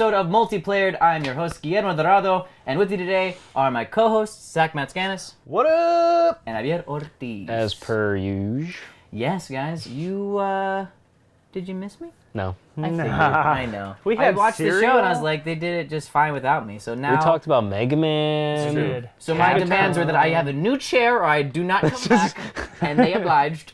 episode of Multiplayered. I'm your host, Guillermo Dorado, and with me today are my co-hosts, Zach Matscanis. What up? And Javier Ortiz. As per usual. Yes, guys, did you miss me? No. I figured. I know. I watched the show and I was like, they did it just fine without me. So now We talked about Mega Man. So my demands were that I have a new chair or I do not come back, and they obliged.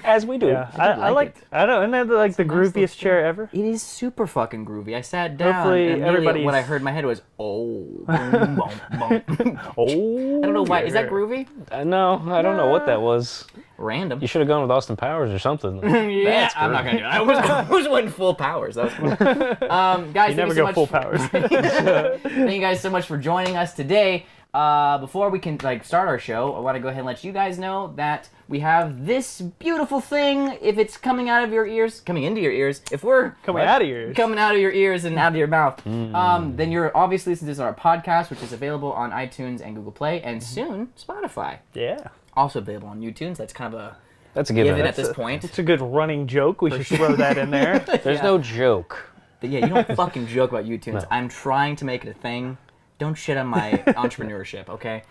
As we do. Yeah, I don't. Isn't that like the grooviest chair ever? It is super fucking groovy. I sat down. Hopefully and everybody's... what I heard in my head was, oh, boom, boom, boom. Oh. I don't know why. Is that groovy? No, I don't know what that was. Random. You should have gone with Austin Powers or something. Yeah, I'm not gonna do it. I was went full powers. That was cool. Guys, You never go full powers. Thank you guys so much for joining us today. Before we can start our show, I want to go ahead and let you guys know that we have this beautiful thing. If it's coming out of your ears, coming into your ears, if we're Coming out of your ears. coming out of your ears and out of your mouth, then you're obviously listening to this on our podcast, which is available on iTunes and Google Play, and soon Spotify. Yeah. Also available on YouTube. That's kind of a That's a given. given at this point. It's a good running joke. We should throw that in there. There's no joke. But yeah, you don't fucking joke about YouTunes. No. I'm trying to make it a thing. Don't shit on my entrepreneurship, okay?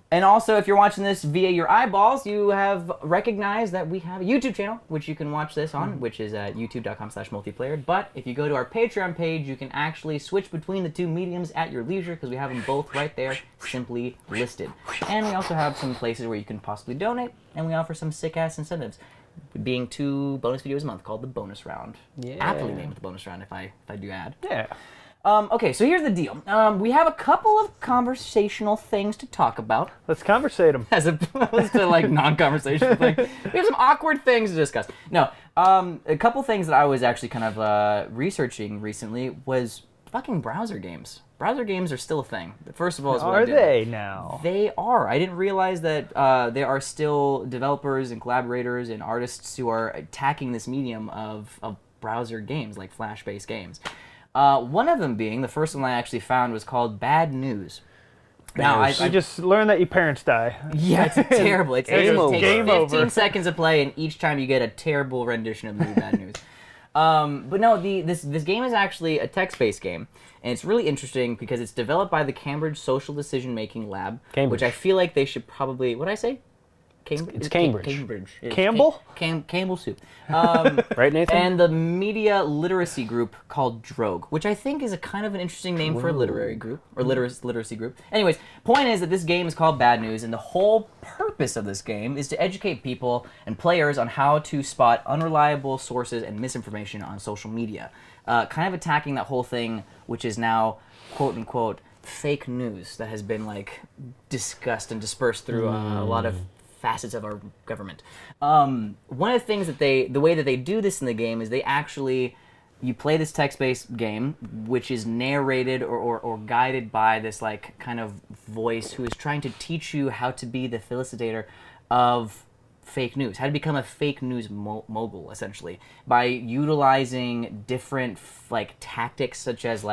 And also, if you're watching this via your eyeballs, you have recognized that we have a YouTube channel, which you can watch this on, which is at youtube.com/multiplayer. But if you go to our Patreon page, you can actually switch between the two mediums at your leisure, because we have them both right there, simply listed. And we also have some places where you can possibly donate, and we offer some sick-ass incentives, being 2 bonus videos a month called the bonus round. Yeah. Aptly named the bonus round, if I do add. Yeah. Okay, so here's the deal. We have a couple of conversational things to talk about, Let's conversate them. as opposed to non-conversational things. We have some awkward things to discuss. No, a couple things that I was actually kind of researching recently was fucking browser games. Browser games are still a thing. First of all, is what I Are did. they now? They are. I didn't realize that there are still developers and collaborators and artists who are attacking this medium of browser games, like Flash-based games. One of them being, the first one I actually found was called Bad News. Now, I just learned that your parents die. yeah, it's terrible. It takes Game 15 over. seconds to play, and each time you get a terrible rendition of the Bad News. But no, this game is actually a text-based game, and it's really interesting because it's developed by the Cambridge Social Decision Making Lab, Cambridge. which I feel like they should probably... What did I say? It's Cambridge. Cambridge. It's Campbell? Campbell soup. Right, Nathan? And the media literacy group called Drogue, which I think is a kind of an interesting name for a literary group, or literacy group. Anyways, point is that this game is called Bad News, and the whole purpose of this game is to educate people and players on how to spot unreliable sources and misinformation on social media. Kind of attacking that whole thing, which is now, quote-unquote, fake news that has been, discussed and dispersed through a lot of facets of our government. One of the things that the way that they do this in the game is you play this text-based game, which is narrated or guided by this kind of voice who is trying to teach you how to be the felicitator of fake news, how to become a fake news mogul, essentially, by utilizing different tactics such as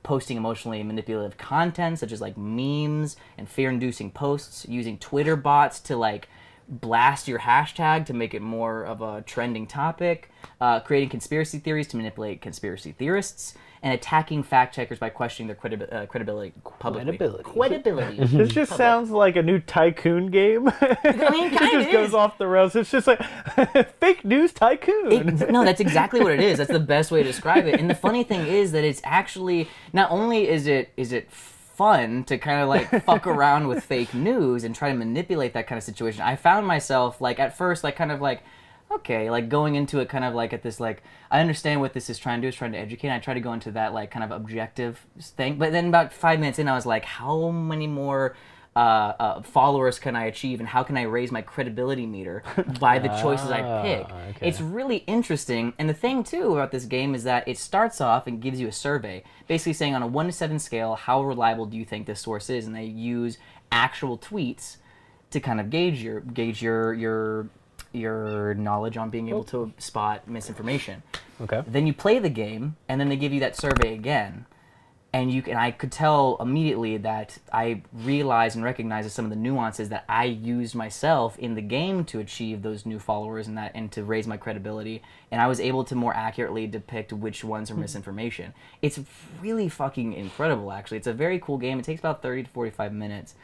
posting emotionally manipulative content, such as memes and fear-inducing posts, using Twitter bots to blast your hashtag to make it more of a trending topic, creating conspiracy theories to manipulate conspiracy theorists, and attacking fact checkers by questioning their credibility publicly. Credibility. This just sounds like a new Tycoon game. I mean, It kind just of goes off the rails. It's just fake news Tycoon. No, that's exactly what it is. That's the best way to describe it. And the funny thing is that it's actually, not only is it fun to kind of fuck around with fake news and try to manipulate that kind of situation, I found myself at first okay, going into it kind of at this I understand what this is trying to do. It's trying to educate. And I try to go into that kind of objective thing. But then about 5 minutes in, I was like, how many more followers can I achieve, and how can I raise my credibility meter by the choices I pick? Okay. It's really interesting. And the thing too about this game is that it starts off and gives you a survey, basically saying on a 1 to 7 scale, how reliable do you think this source is? And they use actual tweets to kind of gauge your knowledge on being able to spot misinformation. Okay. Then you play the game, and then they give you that survey again. And I could tell immediately that I realized and recognized some of the nuances that I used myself in the game to achieve those new followers and to raise my credibility. And I was able to more accurately depict which ones are misinformation. It's really fucking incredible, actually. It's a very cool game. It takes about 30 to 45 minutes.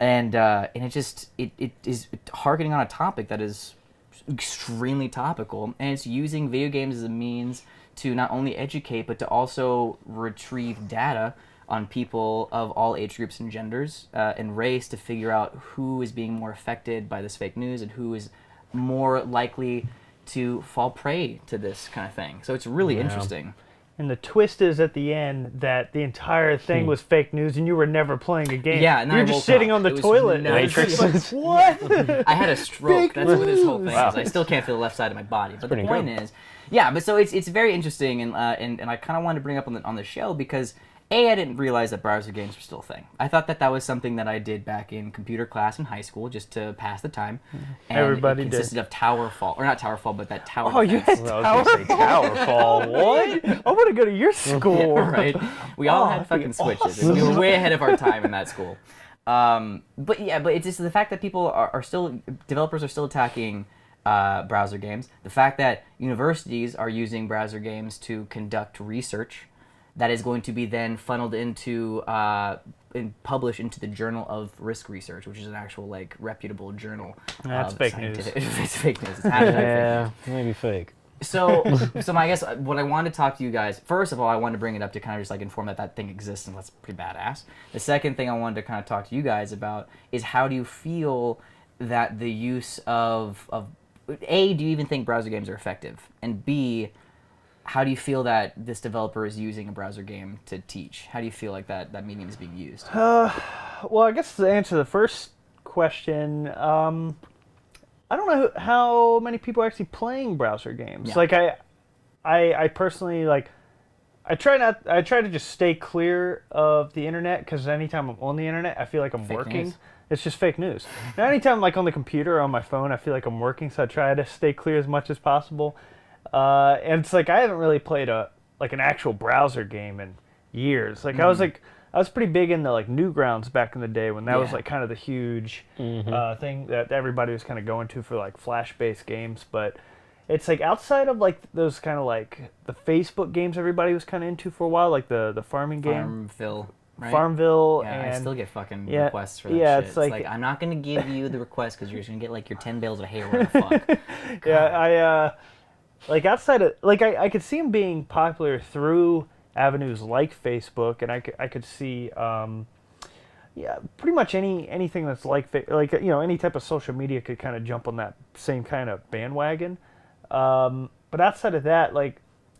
And it is harkening on a topic that is extremely topical. And it's using video games as a means to not only educate, but to also retrieve data on people of all age groups and genders and race to figure out who is being more affected by this fake news and who is more likely to fall prey to this kind of thing. So it's really interesting. And the twist is at the end that the entire thing was fake news and you were never playing a game. Yeah, and you're just sitting on the toilet. Matrix. What? I had a stroke. That's what this whole thing is. I still can't feel the left side of my body. But the point is, yeah. But so it's very interesting, and I kind of wanted to bring up on the show because I didn't realize that browser games were still a thing. I thought that was something that I did back in computer class in high school just to pass the time. And everybody it consisted of Towerfall, or not Towerfall, but that tower. Oh, you had Towerfall. What? I want to go to your school. Yeah, right. We all had fucking Switches. And we were way ahead of our time in that school. But it's just the fact that people developers are still attacking browser games. The fact that universities are using browser games to conduct research that is going to be then funneled into and published into the Journal of Risk Research, which is an actual reputable journal. That's fake news. It's fake news. It's hashtag fake news. Maybe fake. So I guess what I wanted to talk to you guys, first of all, I wanted to bring it up to kind of just inform that thing exists, and that's pretty badass. The second thing I wanted to kind of talk to you guys about is how do you feel that the use of A, do you even think browser games are effective? And B, how do you feel that this developer is using a browser game to teach? How do you feel like that medium is being used? Well, I guess to answer the first question, I don't know how many people are actually playing browser games. Yeah. I personally I try to just stay clear of the internet because anytime I'm on the internet, I feel like I'm working. News. It's just fake news. Now, anytime I'm on the computer or on my phone, I feel like I'm working, so I try to stay clear as much as possible. And it's I haven't really played an actual browser game in years. I was pretty big into Newgrounds back in the day when that was kind of the huge thing that everybody was kind of going to for Flash-based games. But it's outside of those kind of the Facebook games everybody was kind of into for a while, the farming game. Farmville. Right? Farmville. Yeah, and I still get fucking requests for that shit. It's I'm not going to give you the request because you're just going to get your 10 bales of hay. What the fuck? Yeah, outside of I could see them being popular through avenues like Facebook, and I could see pretty much anything that's any type of social media could kind of jump on that same kind of bandwagon. But outside of that, I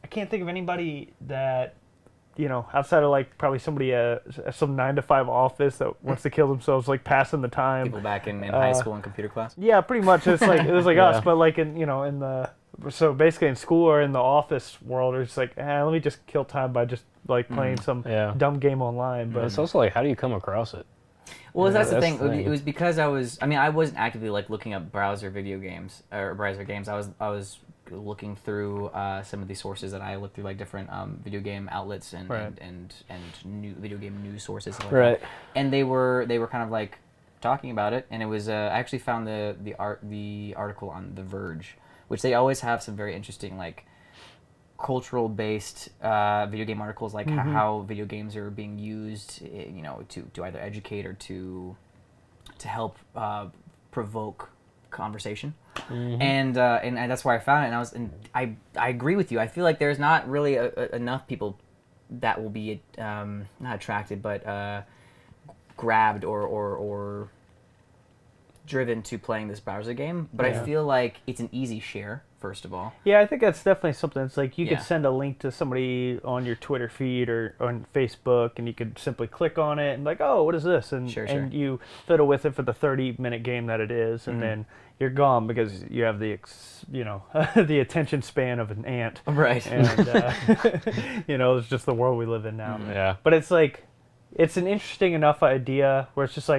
can't think of anybody that outside of probably somebody some 9-to-5 office that wants to kill themselves passing the time. People back in high school in computer class. Yeah, pretty much. It's it was us, but in in the. So basically in school or in the office world, it's let me just kill time by just playing some dumb game online. But it's also how do you come across it? Well, that's the thing. It was because I wasn't actively looking up browser video games or browser games. I was looking through some of these sources that I looked through different video game outlets and new video game news sources. Right. And they were kind of talking about it, and it was I actually found the article on The Verge, which they always have some very interesting cultural based video game articles how video games are being used to either educate or to help provoke conversation. And that's where I found it, and I agree with you. I feel like there's not really enough people that will be not attracted but grabbed or driven to playing this browser game, but I feel like it's an easy share, first of all. Yeah, I think that's definitely something. It's you could send a link to somebody on your Twitter feed or on Facebook, and you could simply click on it and oh, what is this? And and you fiddle with it for the 30-minute game that it is, and then you're gone because you have the the attention span of an ant. Right. And it's just the world we live in now. Yeah. But it's it's an interesting enough idea where it's just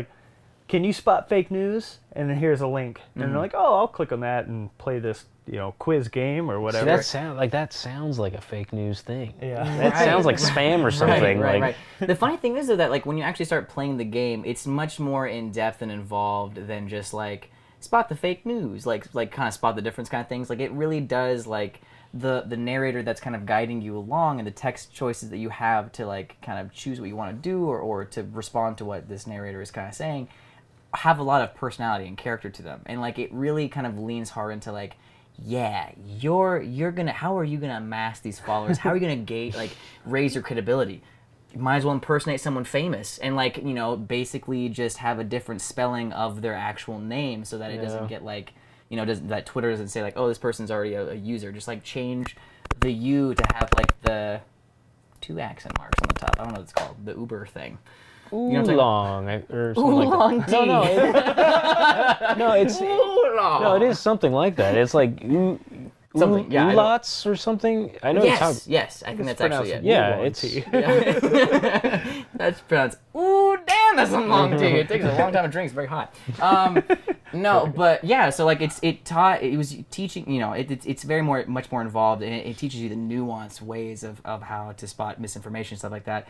can you spot fake news? And then here's a link. And they're oh, I'll click on that and play this quiz game or See, whatever. that sounds like a fake news thing. Yeah. That Right. sounds like spam or something. Right. The funny thing is though that like when you actually start playing the game, it's much more in depth and involved than just like spot the fake news, like kind of spot the difference kind of things. Like it really does like the narrator that's kind of guiding you along and the text choices that you have to like kind of choose what you want to do or to respond to what this narrator is kind of saying have a lot of personality and character to them. And like it really kind of leans hard into like, yeah, you're gonna, how are you gonna amass these followers? How are you gonna raise your credibility? You might as well impersonate someone famous and like, basically just have a different spelling of their actual name so that it doesn't get like, that Twitter doesn't say like, oh, this person's already a user. Just like change the U to have like the 2 accent marks on the top. I don't know what it's called, the Uber thing. Oolong or something Oolong like that. No, it's Oolong. no, it is something like that. It's like Something, yeah, I know. oolots or something. I know it's how. Yes, I think that's actually it. Yeah, Oolong it's tea. That's pronounced. Ooh, damn, that's a long tea. It takes a long time to drink. It's very hot. No, but yeah. So like, it was teaching. It's much more involved, and it teaches you the nuanced ways of how to spot misinformation, stuff like that.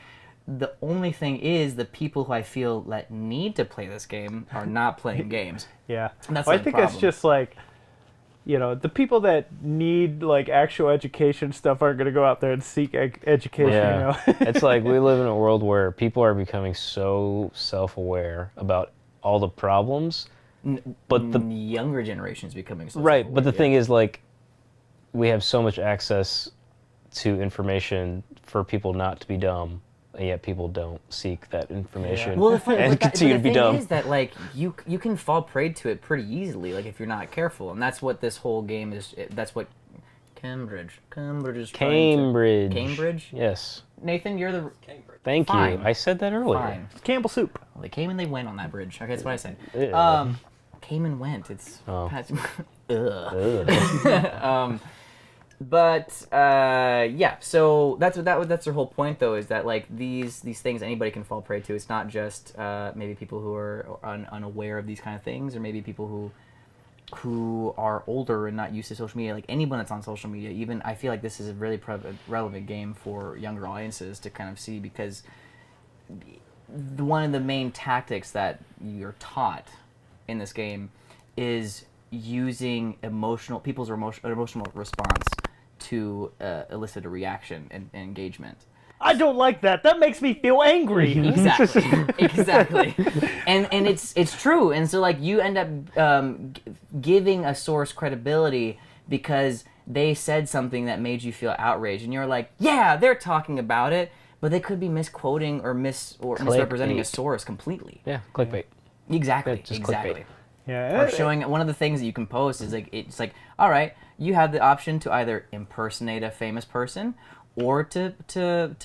The only thing is, the people who I feel that need to play this game are not playing games. Yeah. And that's Well, I the think problem. it's just like, the people that need like actual education stuff aren't going to go out there and seek education. Yeah. It's like we live in a world where people are becoming so self-aware about all the problems, but the younger generation is becoming so right. But the self-aware, thing is, like, we have so much access to information for people not to be dumb. And yet people don't seek that information Well, the and continue to be dumb. thing is that like you can fall prey to it pretty easily, like if you're not careful, and that's what this whole game is. That's what Cambridge is trying to... Cambridge. Yes. Nathan, you're the Thank Fine. you. I said that earlier. fine. Campbell soup. Well, they came and they went on that bridge. Okay, that's what I said. Ew. Came and went. It's Oh. Ugh. Ugh. But yeah, so that's their whole point, though, is that like these things anybody can fall prey to. It's not just maybe people who are unaware of these kind of things, or maybe people who are older and not used to social media. Like anyone that's on social media, even I feel like this is a really relevant game for younger audiences to kind of see, because one of the main tactics that you're taught in this game is using people's emotional response to elicit a reaction and engagement. I don't like that. That makes me feel angry. Exactly. And it's true. And so like you end up giving a source credibility because they said something that made you feel outraged, and you're like, yeah, they're talking about it, but they could be misquoting or misrepresenting a source completely. Yeah, clickbait. Exactly. Yeah, just exactly. clickbait. Yeah. Or showing one of the things that you can post is like, it's like, all right, you have the option to either impersonate a famous person or to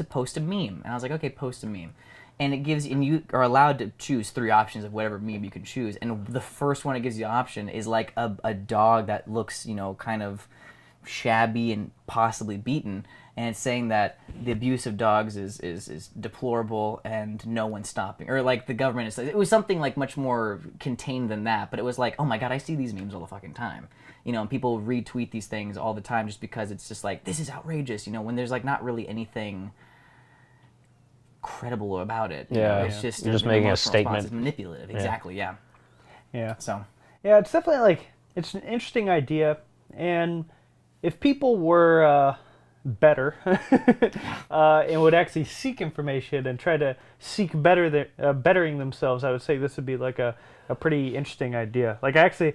post a meme. And I was like, okay, post a meme. And it gives, and you are allowed to choose 3 options of whatever meme you can choose. And the first one it gives you the option is like a dog that looks, kind of shabby and possibly beaten. And it's saying that the abuse of dogs is deplorable and no one's stopping. Or like the government is, it was something like much more contained than that. But it was like, oh my God, I see these memes all the fucking time. And people retweet these things all the time just because it's just like, this is outrageous, when there's like not really anything credible about it. It's just You're just an making a emotional response. statement. It's manipulative. Exactly. Yeah. Yeah. So. Yeah, it's definitely like, it's an interesting idea, and if people were better and would actually seek information and try to seek bettering themselves, I would say this would be like a pretty interesting idea. Like actually,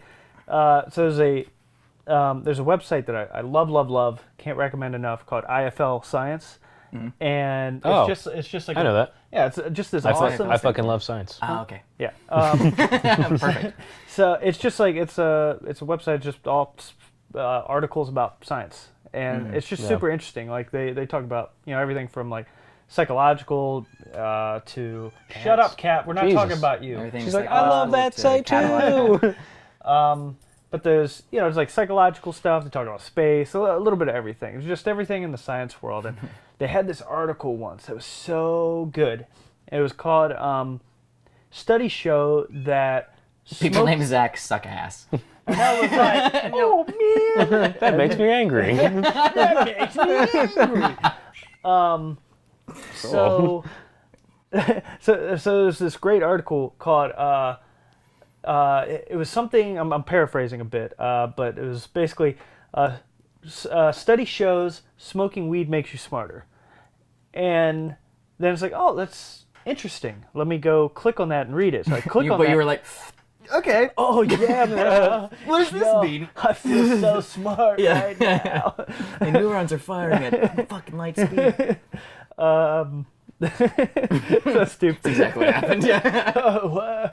so there's a website that I love, can't recommend enough, called IFL Science. Mm-hmm. And it's just like I know that. Yeah, it's just this awesome. I fucking love science. Oh, okay. Yeah. Perfect. So it's just like it's a website just all articles about science, and it's just super interesting. Like they talk about everything from like psychological to shut up, cat. We're not talking about you. She's like, I love that site too. But there's it's like psychological stuff. They talk about space, a little bit of everything. It's just everything in the science world. And they had this article once that was so good. It was called "Studies Show That People named Zach suck ass. And I was like, oh man, That makes me angry. that makes me angry. So there's this great article called it was something I'm paraphrasing a bit, but it was basically study shows smoking weed makes you smarter, and then it's like, oh, that's interesting. Let me go click on that and read it. So I click on that. But you were like, okay. Oh yeah, man. What does this mean? I feel so smart right now. The neurons are firing at fucking light speed. So stupid. That's exactly what happened. Yeah.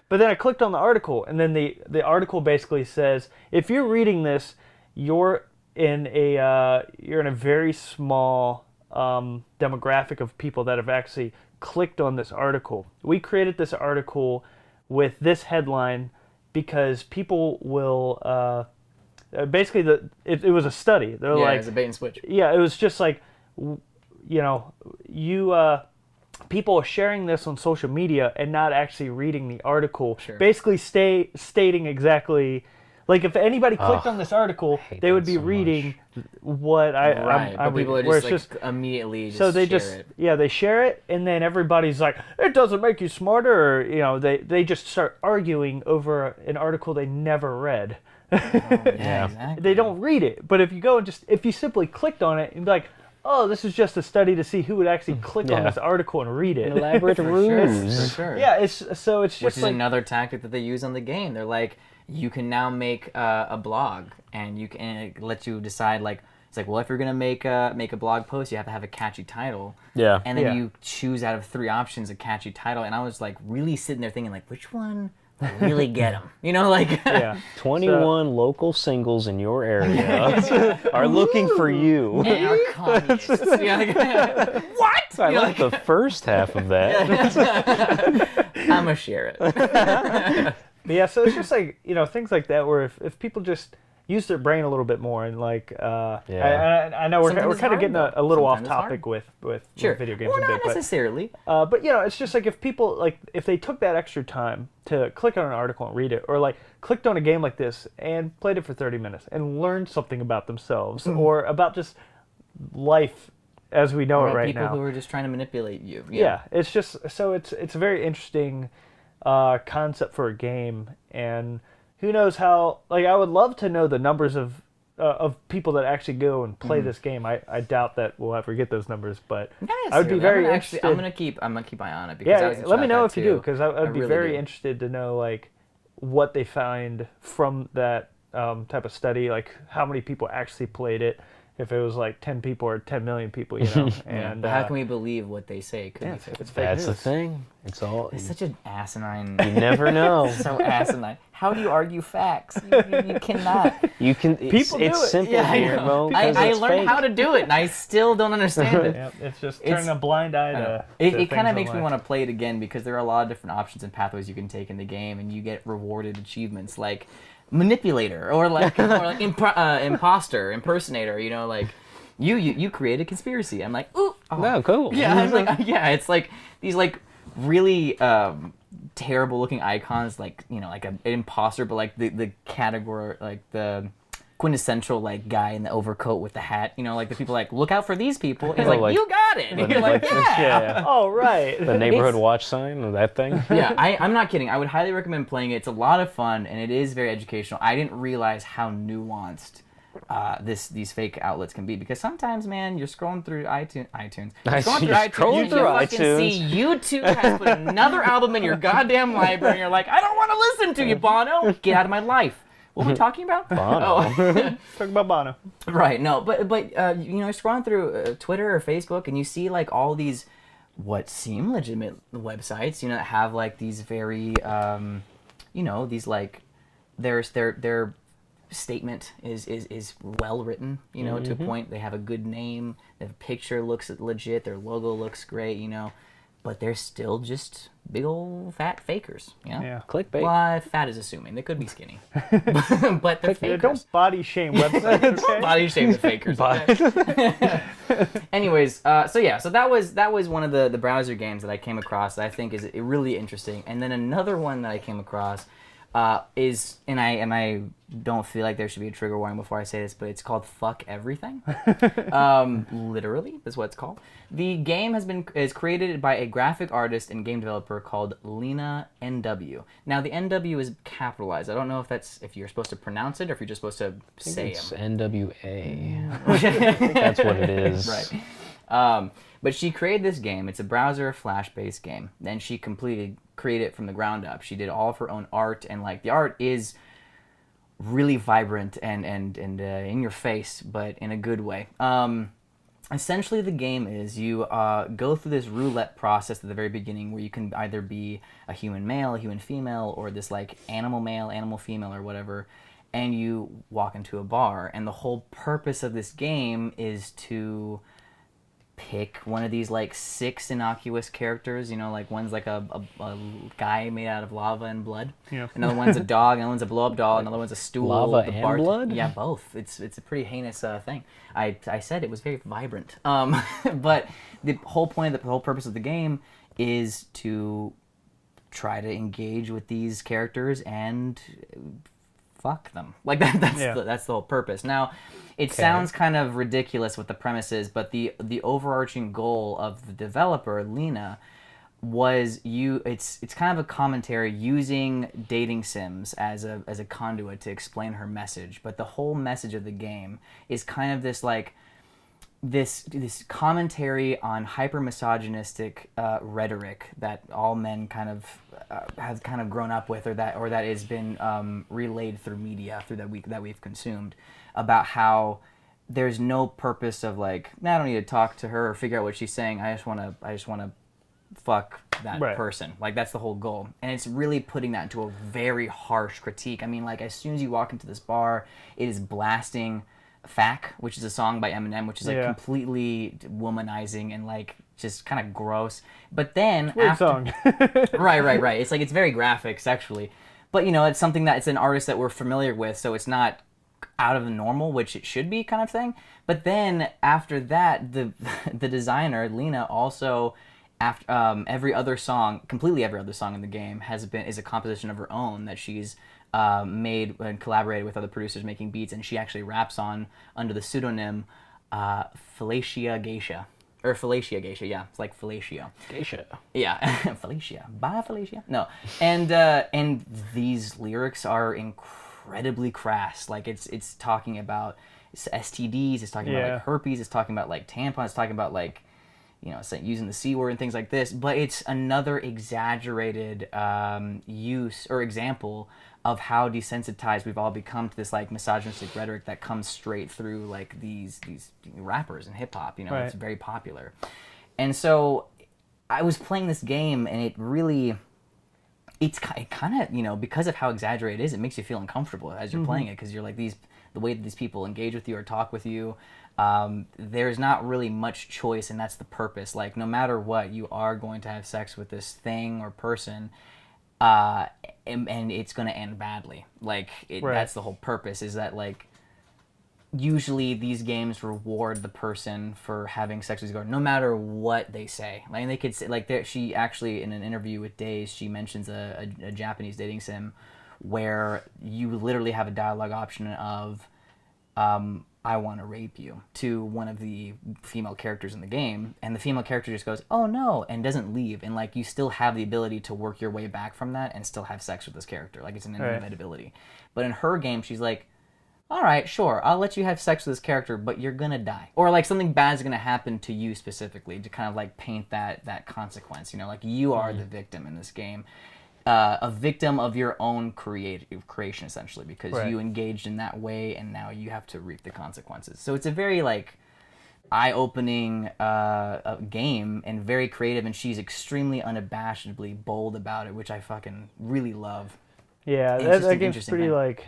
But then I clicked on the article, and then the article basically says, if you're reading this, you're in a very small demographic of people that have actually clicked on this article. We created this article with this headline because people will basically it was a study. They're like, it's a bait and switch. Yeah, it was just like, people are sharing this on social media and not actually reading the article. Sure. Basically stating exactly, like if anybody clicked on this article, they would be reading what I'm but people reading. are just like immediately just so they share it. they share it, and then everybody's like, it doesn't make you smarter, or they just start arguing over an article they never read. Yeah, exactly. They don't read it, but if you simply clicked on it and be like, oh, this is just a study to see who would actually click on this article and read it. An elaborate ruse. For sure. Yeah, it's just Which is like another tactic that they use on the game. They're like, you can now make a blog, and it lets you decide, like, it's like, well, if you're gonna make a blog post, you have to have a catchy title. Yeah. And then you choose out of 3 options a catchy title, and I was like really sitting there thinking, like, which one will really get them? Like. yeah. 21 local singles in your area are looking for you. And are communists. What? I like the first half of that. I'm gonna share it. But yeah, so it's just like, things like that where if people just use their brain a little bit more and like, I know we're Sometimes it's kind of hard, getting though. a little Sometimes off it's topic with Sure. video games Well, a not bit, necessarily. but it's just like if people, like, if they took that extra time to click on an article and read it, or like clicked on a game like this and played it for 30 minutes and learned something about themselves or about just life as we know it right now. People who are just trying to manipulate you. Yeah, it's just, so it's a very interesting concept for a game, and who knows how, like, I would love to know the numbers of people that actually go and play this game. I doubt that we'll ever get those numbers, but I would be very interested. I'm gonna keep eye on it, because I was let me know if you do, too. because I'd be really very do. interested to know, like, what they find from that type of study, like how many people actually played it, if it was like 10 people or 10 million people, and But how can we believe what they say could be fake? it's fake That's the news. thing. It's such an asinine. You never know. So asinine. How do you argue facts? You cannot. You can. People do it's it. simple Yeah, I here, know. Mo. I because it's learned fake. how to do it, and I still don't understand it. Yep, it's just turning a blind eye to It kind of things makes in me life. want to play it again, because there are a lot of different options and pathways you can take in the game, and you get rewarded achievements like manipulator or like imposter, impersonator. Like you create a conspiracy. I'm like, ooh, Oh, cool. yeah. I'm like, it's like these like really terrible looking icons, like like an imposter, but like the category, like the quintessential like guy in the overcoat with the hat. Like the people like, look out for these people. And he's like, you got it. And you're like, yeah. Oh, right. The neighborhood watch sign of that thing. Yeah, I'm not kidding. I would highly recommend playing it. It's a lot of fun, and it is very educational. I didn't realize how nuanced these fake outlets can be, because sometimes, man, you're scrolling through iTunes. You're scrolling through iTunes, iTunes. see YouTube has put another album in your goddamn library, and you're like, I don't want to listen to you, Bono. Get out of my life. What are we talking about? Bono. Oh. Talking about Bono. Right. No, but scrolling through Twitter or Facebook, and you see like all these what seem legitimate websites, that have like these very, these like their statement is well written, to a point. They have a good name, their picture looks legit, their logo looks great, but they're still just big old fat fakers. You know? Yeah. Clickbait. Well, fat is assuming they could be skinny, but they're Yeah, fakers. don't body shame websites. Okay? Body shame the fakers. Okay? Anyways, so that was one of the browser games that I came across that I think is really interesting. And then another one that I came across is, and I don't feel like there should be a trigger warning before I say this, but it's called Fuck Everything. Literally, that's what it's called. The game is created by a graphic artist and game developer called Lena NW. Now the NW is capitalized. I don't know if you're supposed to pronounce it or if you're just supposed to say It's it. NWA. I think that's what it is. Right. But she created this game. It's a browser Flash-based game. Then she created it from the ground up. She did all of her own art, and like the art is really vibrant and in your face, but in a good way. Essentially, the game is you go through this roulette process at the very beginning where you can either be a human male, a human female, or this like animal male, animal female, or whatever, and you walk into a bar. And the whole purpose of this game is to pick one of these like 6 innocuous characters, you know, like one's like a guy made out of lava and blood. Yeah. Another one's a dog, another one's a blow up doll, another one's a stool. Lava the and blood? Yeah, both. It's a pretty heinous thing. I said it was very vibrant. But the whole purpose of the game is to try to engage with these characters and fuck them. Like that's the whole purpose. Now, it sounds kind of ridiculous what the premise is, but the overarching goal of the developer, Lena, was it's kind of a commentary using dating sims as a conduit to explain her message. But the whole message of the game is kind of this like this commentary on hyper misogynistic rhetoric that all men kind of have kind of grown up with, or that has been relayed through media that we've consumed, about how there's no purpose of like, I don't need to talk to her or figure out what she's saying. I just want to fuck that person. Like that's the whole goal. And it's really putting that into a very harsh critique. I mean, like as soon as you walk into this bar, it is blasting Fack, which is a song by Eminem, which is like completely womanizing and like just kind of gross. But then Weird song. right. It's like it's very graphic sexually. But you know, it's something that it's an artist that we're familiar with, so it's not out of the normal, which it should be, kind of thing. But then after that, the designer Lena also, after completely every other song in the game is a composition of her own that she's made and collaborated with other producers making beats, and she actually raps on under the pseudonym Felicia Geisha. Or Felicia Geisha, yeah. It's like Felicia. Geisha. Yeah, Felicia. Bye, Felicia. No. And these lyrics are incredibly crass. Like, it's talking about STDs, it's talking about, like, herpes, it's talking about, like, tampons, it's talking about, like, you know, using the C word and things like this. But it's another exaggerated use or example of how desensitized we've all become to this like misogynistic rhetoric that comes straight through like these rappers and hip hop. You know, It's very popular. And so I was playing this game, and it kind of, you know, because of how exaggerated it is, it makes you feel uncomfortable as you're playing it, because you're like the way that these people engage with you or talk with you. There's not really much choice, and that's the purpose. Like, no matter what, you are going to have sex with this thing or person, and it's going to end badly. Like, that's the whole purpose, is that, like, usually these games reward the person for having sex with you, no matter what they say. Like, they could say, like, she actually, in an interview with Days, she mentions a Japanese dating sim where you literally have a dialogue option of, I want to rape you, to one of the female characters in the game, and the female character just goes, oh no, and doesn't leave, and like you still have the ability to work your way back from that and still have sex with this character. Like, it's an inevitability. But in her game, she's like, all right, sure, I'll let you have sex with this character, but you're gonna die, or like something bad's gonna happen to you specifically, to kind of like paint that consequence. You know, like you are the victim in this game. A victim of your own creation, essentially, because you engaged in that way, and now you have to reap the consequences. So it's a very like eye-opening game, and very creative, and she's extremely unabashedly bold about it, which I fucking really love. Yeah, It's that just an game's interesting pretty thing. like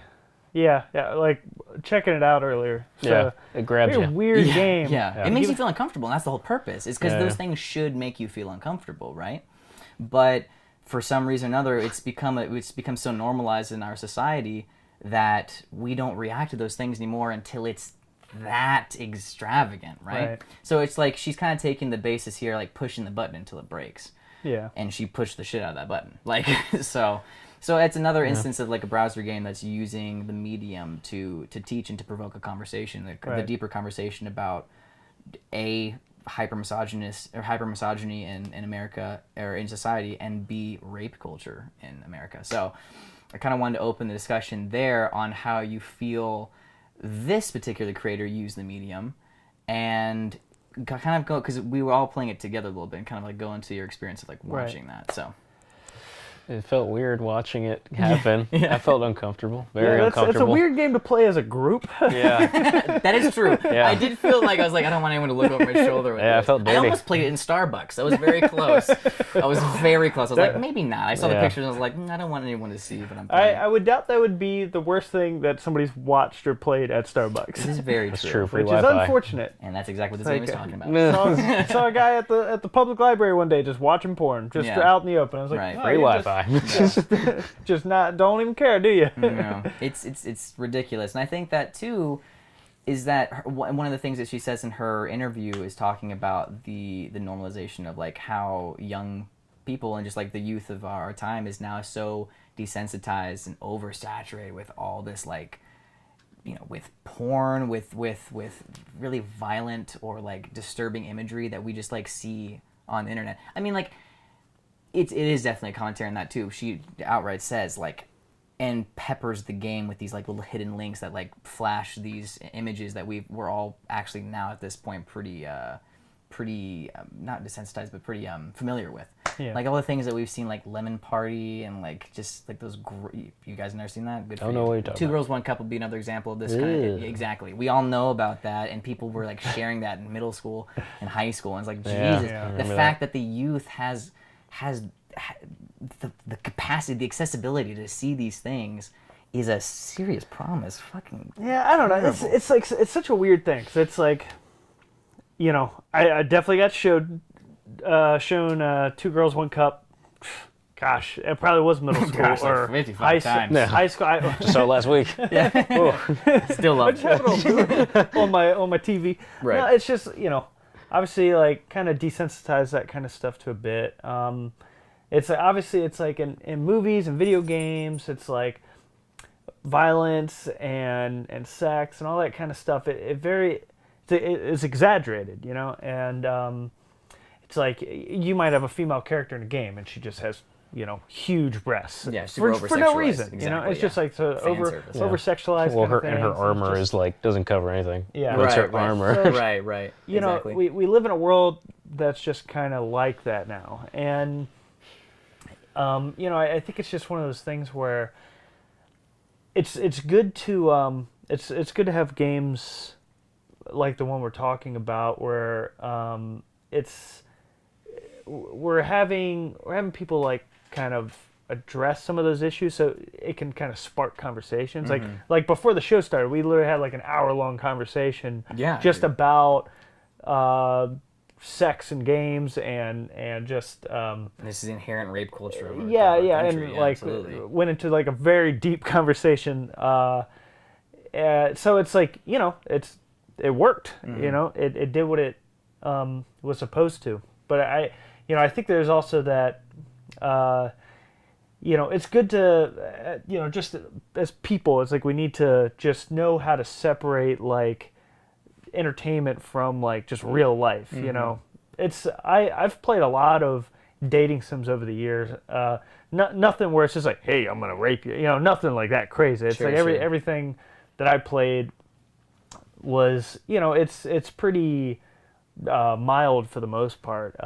Yeah, like checking it out earlier. So, it grabs very you. weird Yeah, game. yeah. It makes you feel uncomfortable, and that's the whole purpose. It's because those things should make you feel uncomfortable, right? But for some reason or another, it's become so normalized in our society that we don't react to those things anymore until it's that extravagant, right? So it's like she's kind of taking the basis here, like pushing the button until it breaks. Yeah. And she pushed the shit out of that button. Like, so it's another instance of like a browser game that's using the medium to teach and to provoke a conversation, the deeper conversation about hyper-misogyny in America or in society, and B, rape culture in America. So I kind of wanted to open the discussion there on how you feel this particular creator used the medium, and kind of go, because we were all playing it together a little bit, and kind of like go into your experience of like watching that. So it felt weird watching it happen. I felt uncomfortable, very uncomfortable. It's a weird game to play as a group. Yeah. that is true. Yeah. I did feel like I was like, I don't want anyone to look over my shoulder. With I this. felt dirty. I almost played it in Starbucks. I was very close. I was very close. I was like, maybe not. I saw the pictures and I was like, I don't want anyone to see, but I'm playing. I would doubt that would be the worst thing that somebody's watched or played at Starbucks. This is very That's true. true. Free Which is Wi-Fi. unfortunate. And that's exactly what this game is talking about. Saw a guy at the public library one day just watching porn, just out in the open. I was like, Right. Free Wi-Fi. just not, don't even care, do you? No, it's ridiculous, and I think that too is that one of the things that she says in her interview is talking about the normalization of like how young people and just like the youth of our time is now so desensitized and oversaturated with all this, like, you know, with porn, with really violent or like disturbing imagery that we just like see on the internet. I mean, like, it is definitely a commentary on that too. She outright says like, and peppers the game with these like little hidden links that like flash these images that we're all actually now at this point pretty not desensitized but pretty familiar with. Yeah. Like all the things that we've seen, like Lemon Party and like just like those. You guys never seen that? Good for Don't know you. what you're talking Two about. Girls, One Cup would be another example of this kind of. Exactly. We all know about that, and people were like sharing that in middle school and high school, and it's like Jesus, the fact that the youth has the capacity, the accessibility to see these things is a serious problem. It's fucking I don't know. It's like it's such a weird thing. 'Cause it's like, you know, I definitely got shown Two Girls, One Cup. Gosh, it probably was middle school or 55 times. high school. So last week. Still love I just have it on my TV. Right. No, it's just, you know, obviously like kind of desensitize that kind of stuff to a bit. It's obviously it's like in movies and video games, it's like violence and sex and all that kind of stuff. It's exaggerated, you know, and it's like you might have a female character in a game and she just has, you know, huge breasts. Yeah, for no reason. Exactly, you know, it's just like so over sexualized. Well, kind of her things. armor It's just, is like doesn't cover anything. Yeah. What's her Right, right. armor? So, right. you Exactly. know, we live in a world that's just kind of like that now, and you know, I think it's just one of those things where it's good to it's good to have games like the one we're talking about where we're having people like kind of address some of those issues so it can kind of spark conversations. Like before the show started, we literally had like an hour-long conversation just about sex and games and just this is inherent rape culture. Of our country. and like absolutely. went into like a very deep conversation. So it's like, you know, it worked. You know, it did what it was supposed to. But I think there's also that. You know, it's good to, you know, just as people, it's like we need to just know how to separate like entertainment from like just real life. You know, I've played a lot of dating sims over the years. Nothing where it's just like, hey, I'm gonna rape you. You know, nothing like that crazy. It's like everything that I played was, you know, it's pretty mild for the most part.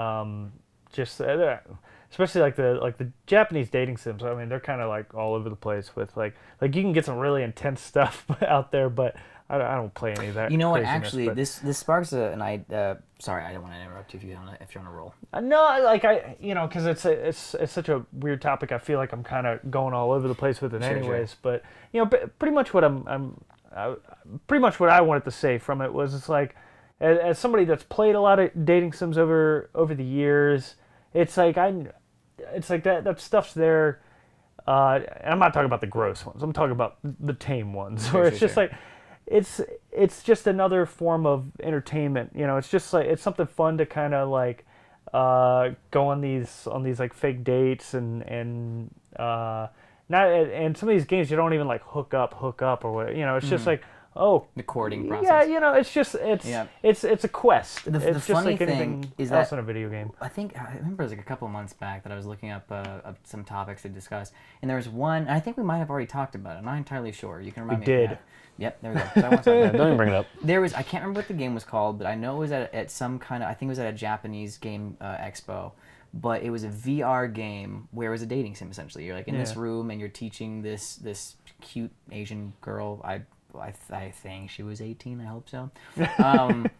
Just especially like the Japanese dating sims. I mean, they're kind of like all over the place with like you can get some really intense stuff out there, but I don't play any of that. You know what? craziness, Actually, but- this sparks an idea. Sorry, I don't want to interrupt you if you're on a roll. No, like because it's such a weird topic. I feel like I'm kind of going all over the place with it, Sure, anyways. sure. But pretty much what pretty much what I wanted to say from it was, it's like, as somebody that's played a lot of dating sims over the years, it's like that stuff's there. And I'm not talking about the gross ones. I'm talking about the tame ones, where it's just like, it's just another form of entertainment. It's just like, it's something fun to kind of like go on these like fake dates and not, and some of these games you don't even like hook up or whatever. It's just like, oh, The courting process. yeah, it's just it's a quest. The It's just funny like thing anything is else that in a video game. I remember it was like a couple months back that I was looking up some topics to discuss, and there was one, and I think we might have already talked about it. I'm not entirely sure. You can remind me. We if you did. have. Yep, there we go. So I won't talk about it. Don't even bring it up. There was, I can't remember what the game was called, but I know it was at some kind of, I think it was at a Japanese game expo, but it was a VR game where it was a dating sim essentially. You're like in this room and you're teaching this cute Asian girl. I think she was 18. I hope so. I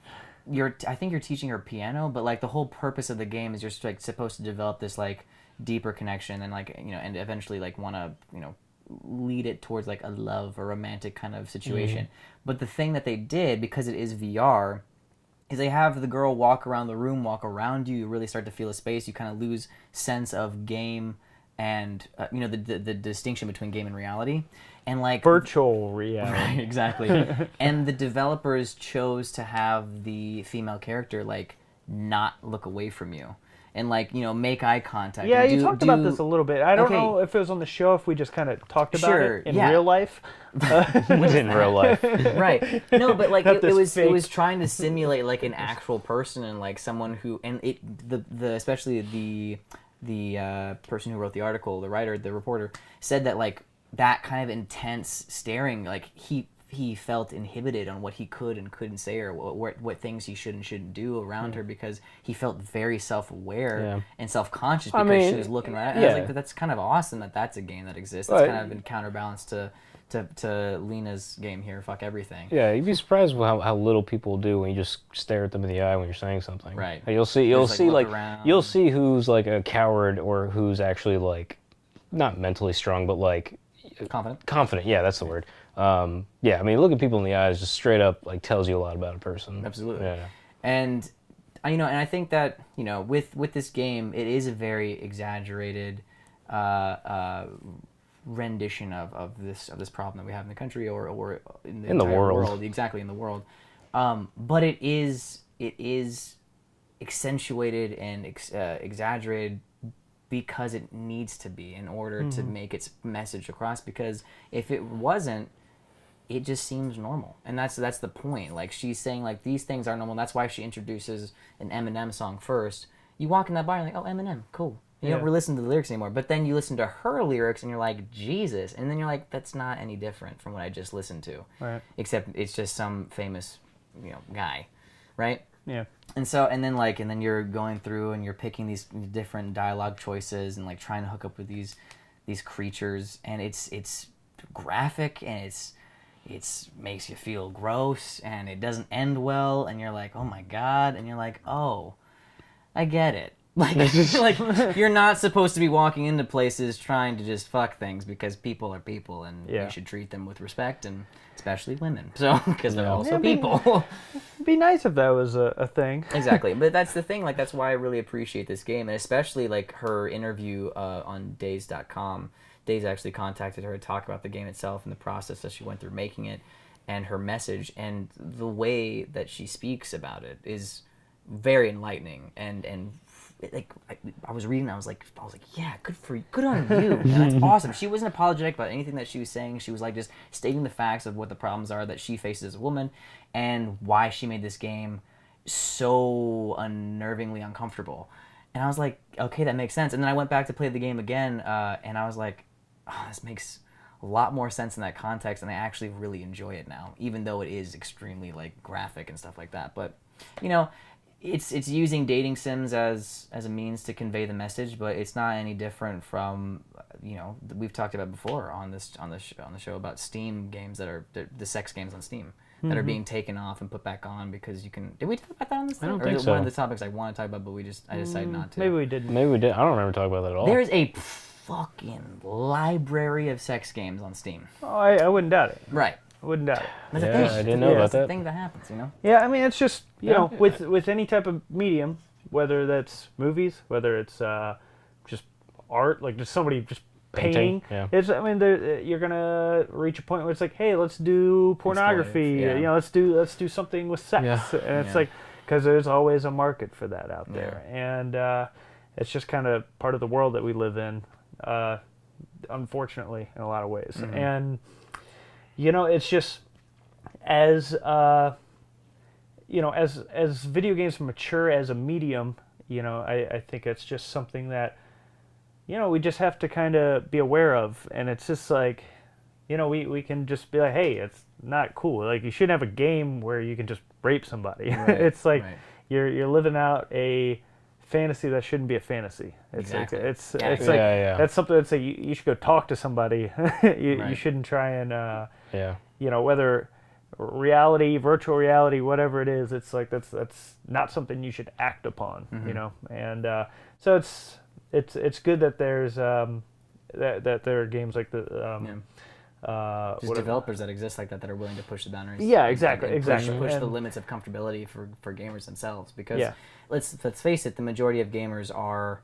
think you're teaching her piano, but like the whole purpose of the game is you're like supposed to develop this like deeper connection and like and eventually like want to lead it towards like a love or romantic kind of situation. But the thing that they did, because it is VR, is they have the girl walk around the room, walk around you. You really start to feel a space. You kind of lose sense of game and the distinction between game and reality, and like Virtual reality. Right, exactly. And the developers chose to have the female character like not look away from you and like make eye contact. Yeah, and you talked about this a little bit. I don't know if it was on the show, if we just kind of talked about it in real life. In real life. Right. No, but like Not it was fake. it was trying to simulate like an actual person and like someone who, and the especially the person who wrote the article, the writer, the reporter, said that like that kind of intense staring, like he felt inhibited on what he could and couldn't say, or what things he should and shouldn't do around her, because he felt very self-aware and self-conscious because she was looking right at him. I was like, that's kind of awesome that that's a game that exists. That's kind of in counterbalance to Lena's game here, fuck everything. Yeah, you'd be surprised how little people do when you just stare at them in the eye when you're saying something. Right. You'll see around. you'll see who's like a coward or who's actually like not mentally strong, but like confident. Yeah, that's the word. Yeah, I mean, looking people in the eyes just straight up like tells you a lot about a person. Absolutely. Yeah. And and I think that with this game, it is a very exaggerated rendition of this problem that we have in the country or in the entire world. Exactly, in the world. But it is accentuated and exaggerated because it needs to be in order to make its message across, because if it wasn't, it just seems normal. And that's the point. Like, she's saying like these things are normal. That's why she introduces an Eminem song first. You walk in that bar and you're like, oh, Eminem, cool. You don't listen to the lyrics anymore. But then you listen to her lyrics and you're like, Jesus. And then you're like, that's not any different from what I just listened to. Right. Except it's just some famous, guy, right? Yeah. And then you're going through and you're picking these different dialogue choices and like trying to hook up with these creatures, and it's graphic and it's makes you feel gross, and it doesn't end well, and you're like, oh my God, and you're like, oh, I get it. Like you're not supposed to be walking into places trying to just fuck things, because people are people, and you should treat them with respect, and especially women, so because they're also people. It'd be nice if that was a thing. Exactly, but that's the thing. Like, that's why I really appreciate this game, and especially like her interview on Days.com. Days actually contacted her to talk about the game itself and the process that she went through making it, and her message, and the way that she speaks about it is very enlightening, and like I was reading, I was like, yeah, good on you, and that's awesome. She wasn't apologetic about anything that she was saying. She was like just stating the facts of what the problems are that she faces as a woman, and why she made this game so unnervingly uncomfortable. And I was like, okay, that makes sense. And then I went back to play the game again, and I was like, oh, this makes a lot more sense in that context, and I actually really enjoy it now, even though it is extremely like graphic and stuff like that. But it's using dating sims as a means to convey the message, but it's not any different from we've talked about before on the show about Steam games that are the sex games on Steam. that are being taken off and put back on because you can. Did we talk about that on this thing? I don't Or think is it so. one of the topics I want to talk about, but I decided not to. Maybe we didn't. Maybe we did. I don't remember talking about that at all. There's a fucking library of sex games on Steam. Oh, I wouldn't doubt it. Right. I wouldn't doubt it. That's a Yeah, thing. I didn't know about That's a that. thing that happens, you know? Yeah, I mean, it's just, you Yeah. know, with any type of medium, whether that's movies, whether it's just art, like just somebody just painting. Yeah. It's, I mean, you're gonna reach a point where it's like, hey, let's do pornography. Exploitive, yeah. You know, let's do something with sex. Yeah. And it's Yeah. like, because there's always a market for that out there, and it's just kind of part of the world that we live in, unfortunately, in a lot of ways. And you know, it's just as you know, as video games mature as a medium, you know, I think it's just something that, you know, we just have to kind of be aware of. And it's just like, you know, we can just be like, hey, it's not cool. Like, you shouldn't have a game where you can just rape somebody. Right, It's like right. you're living out a fantasy that shouldn't be a fantasy. It's Exactly. like it's Yeah. like Yeah. that's something that's like you should go talk to somebody. You Right. shouldn't try and Yeah. you know, whether reality, virtual reality, whatever it is, it's like that's not something you should act upon, you know. And so it's good that there's that there are games like the Just whatever. developers that exist like that are willing to push the boundaries. Yeah, exactly, and exactly. Push the And- limits of comfortability for gamers themselves. Because Yeah. let's face it, the majority of gamers are,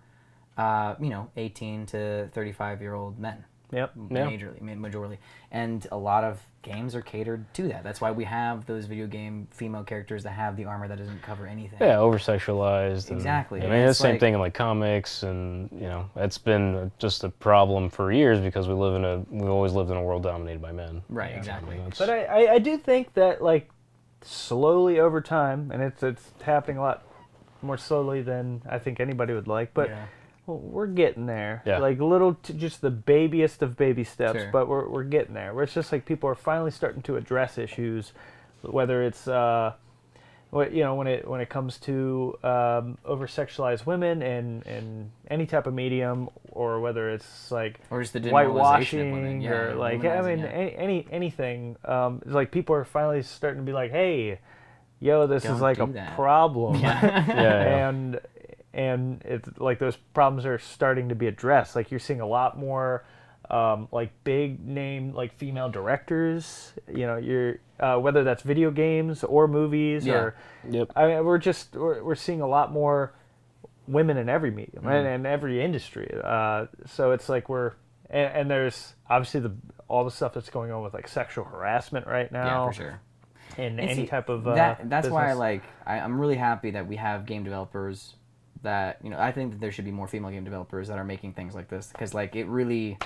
18 to 35-year-old men. Yep. Yeah. Majorly. And a lot of games are catered to that. That's why we have those video game female characters that have the armor that doesn't cover anything. Yeah, over-sexualized. and- Exactly. I And mean, it's it's the same like- thing in like comics, and you know, it's been just a problem for years because we've always lived in a world dominated by men. Right, Yeah, exactly. I mean, that's- But I do think that, like, slowly over time, and it's happening a lot more slowly than I think anybody would like, but Yeah. well, we're getting there. Yeah. Like just the babyest of baby steps, Sure. but we're getting there. Where it's just like people are finally starting to address issues, whether it's when it comes to over sexualized women in any type of medium, or whether it's like Or just the generalization of whitewashing women. Yeah, or like, I mean, anything. It's like people are finally starting to be like, hey, yo, this Don't is like do a that. problem. Yeah. And it's like those problems are starting to be addressed. Like, you're seeing a lot more like big name like female directors. You know, you're whether that's video games or movies or Yep. I mean, we're seeing a lot more women in every medium and every industry. So it's like and there's obviously all the stuff that's going on with like sexual harassment right now. Yeah, for sure. In And any see, type of that's why business. I'm really happy that we have game developers that, you know, I think that there should be more female game developers that are making things like this, because like it really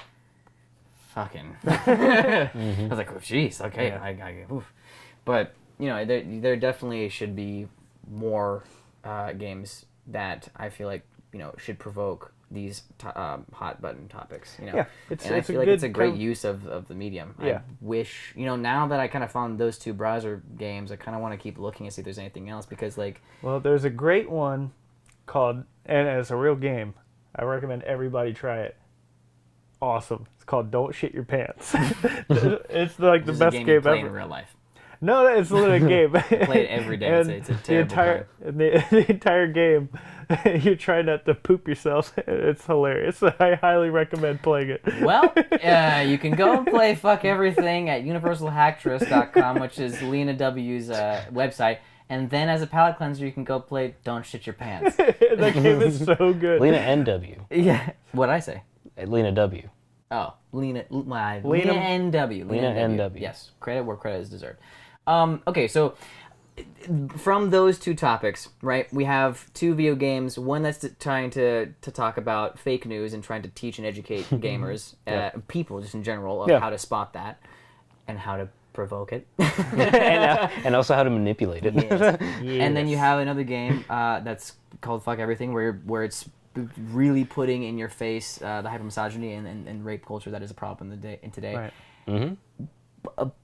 fucking I was like, oh jeez, okay. Yeah. Oof. But you know, there definitely should be more games that I feel like, you know, should provoke these hot button topics, you know. Yeah, And I feel like it's a great use of the medium. Yeah. I wish, you know, now that I kind of found those two browser games, I kind of want to keep looking and see if there's anything else, because like, Well, there's a great one called, and it's a real game. I recommend everybody try it. Awesome. It's called Don't Shit Your Pants. It's like the this is best a game game you play ever. in real life. No, it's literally a game. Play it every day. And It's a the terrible entire the entire game, you're trying not to poop yourself. It's hilarious. I highly recommend playing it. Well, you can go and play Fuck Everything at universalhacktress.com, which is Lena W's website. And then as a palate cleanser, you can go play Don't Shit Your Pants. That game is so good. Lena NW. Yeah. What'd I say? Lena W. Oh, Lena NW. Lena NW. Yes. Credit where credit is deserved. Okay, so from those two topics, right, we have two video games. One that's trying to talk about fake news and trying to teach and educate gamers, people just in general, of how to spot that and how to provoke it. and also how to manipulate it. Yes. And then you have another game that's called Fuck Everything, where it's really putting in your face the hypermisogyny and rape culture that is a problem in today. Right. Mm-hmm.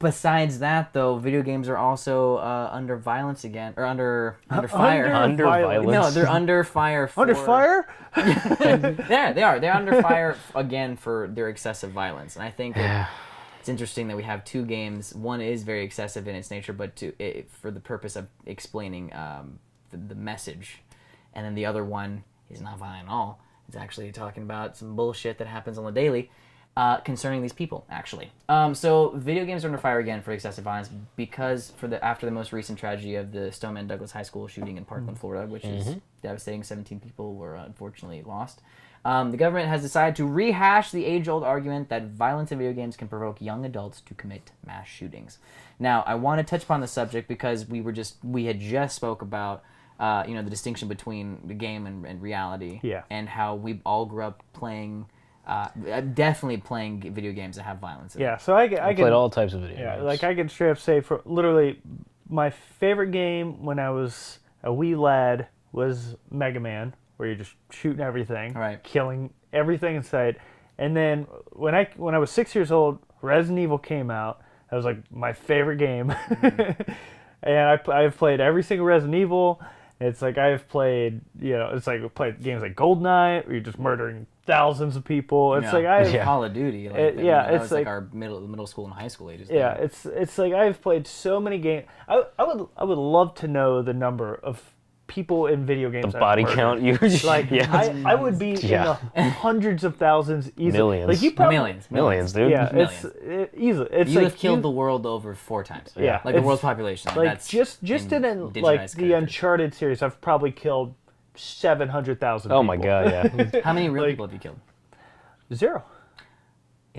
Besides that, though, video games are also under violence again, or under fire. Under violence. No, they're under fire. Under fire? Yeah, they are. They're under fire again for their excessive violence, and I think it's interesting that we have two games. One is very excessive in its nature, but for the purpose of explaining the message, and then the other one is not violent at all. It's actually talking about some bullshit that happens on the daily concerning these people, actually. So video games are under fire again for excessive violence because after the most recent tragedy of the Stoneman Douglas High School shooting in Parkland, Florida, which is devastating. 17 people were unfortunately lost. The government has decided to rehash the age-old argument that violence in video games can provoke young adults to commit mass shootings. Now, I want to touch upon the subject because we had just spoke about the distinction between the game and reality, and how we all grew up playing, definitely playing video games that have violence in it. Yeah, so I played all types of video games. Like I can straight up say, for literally my favorite game when I was a wee lad was Mega Man, where you're just shooting everything, killing everything in sight. And then when I was 6 years old, Resident Evil came out. That was like my favorite game. And I've played every single Resident Evil. It's like I've played, it's like we played games like GoldenEye, where you're just murdering thousands of people. It's like Call of Duty. It's like our middle school and high school ages. Yeah, it's like I've played so many games. I would love to know the number of people in video games. The body count, you like. I would be in the hundreds of thousands, easily. Millions. Like you probably millions, dude. Yeah, millions. It's easily. It's you like have killed the world over 4 times. Yeah, like the world's population. Like that's just in the Uncharted series, I've probably killed 700,000. Oh my god, yeah. How many real people have you killed? 0.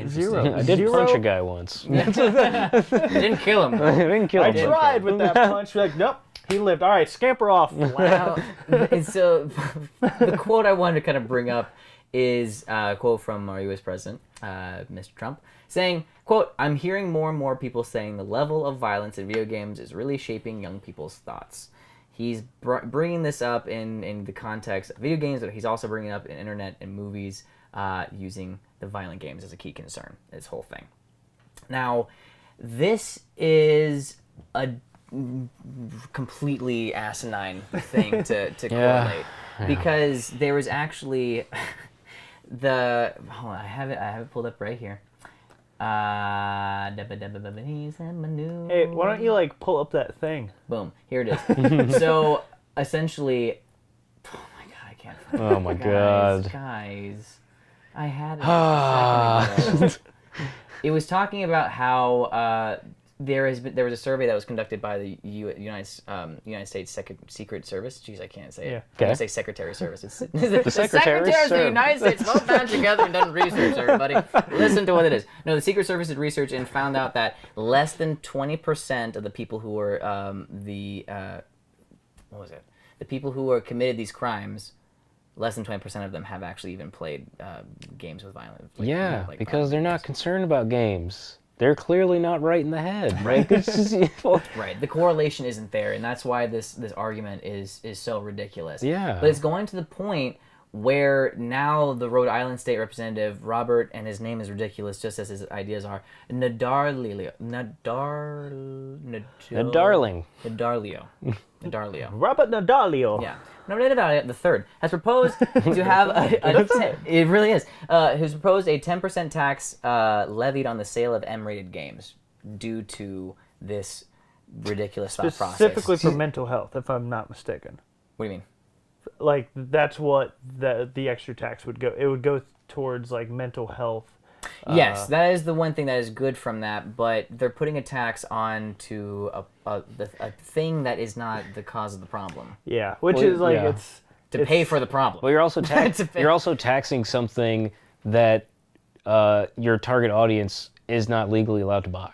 Zero. I did punch a guy once. Didn't kill him. I didn't kill him. I tried with that punch. Like, nope, he lived. All right, scamper off. Wow. And so the quote I wanted to kind of bring up is a quote from our U.S. President, Mr. Trump, saying, quote, "I'm hearing more and more people saying the level of violence in video games is really shaping young people's thoughts." He's bringing this up in the context of video games, but he's also bringing it up in internet and movies, using the violent games as a key concern, this whole thing. Now, this is a completely asinine thing to correlate, because there was actually hold on, I have it pulled up right here. Hey, why don't you pull up that thing? Boom, here it is. So essentially, oh my god, I can't find it. Oh my god, guys, I had it a second ago. It was talking about how there was a survey that was conducted by the United States Secret Service. Jeez, I can't say it. Okay. I say Secretary Service. It's the Secretary of the United States both band together and done research, everybody. Listen to what it is. No, the Secret Service did research and found out that less than 20% of the people who were the people who were committed these crimes, less than 20% of them have actually even played games with violence. Because they're not concerned about games. They're clearly not right in the head, right? Right. The correlation isn't there, and that's why this argument is so ridiculous. Yeah. But it's going to the point where now the Rhode Island State Representative, Robert, and his name is ridiculous just as his ideas are, Nadarlio. Robert Nadalio. Yeah. The third has proposed to have it really is. Has proposed a 10% tax levied on the sale of M-rated games due to this ridiculous thought process. Specifically for mental health, if I'm not mistaken. What do you mean? Like, that's what the extra tax would go. It would go towards mental health. Yes, that is the one thing that is good from that, but they're putting a tax on to a thing that is not the cause of the problem. Yeah, which is it's to pay for the problem. Well, you're also taxing something that your target audience is not legally allowed to buy.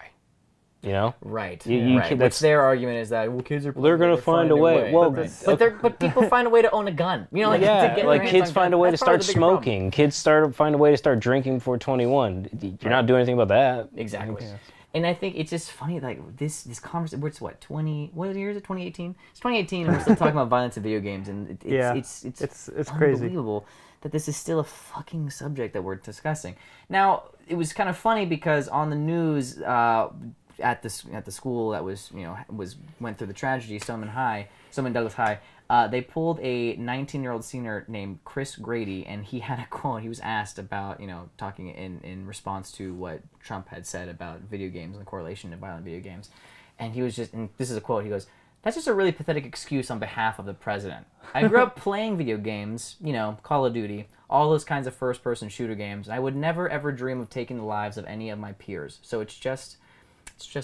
You know? Right. Right. Which their argument is that kids are. They're going to find a way. Well, but people find a way to own a gun. You know, kids find a way to start smoking. Kids find a way to start drinking before 21. You're not doing anything about that. Exactly. Yeah. And I think it's just funny, this conversation. It's what year is it? 2018. It's 2018, and we're still talking about violence in video games, and it's crazy. Unbelievable that this is still a fucking subject that we're discussing. Now, it was kind of funny because on the news. At the school that went through the tragedy, Stoneman Douglas High, They pulled a 19-year-old senior named Chris Grady, and he had a quote. He was asked about, talking in response to what Trump had said about video games and the correlation to violent video games. And he was just, and this is a quote, he goes, "That's just a really pathetic excuse on behalf of the president. I grew up playing video games, Call of Duty, all those kinds of first-person shooter games, and I would never, ever dream of taking the lives of any of my peers. So it's just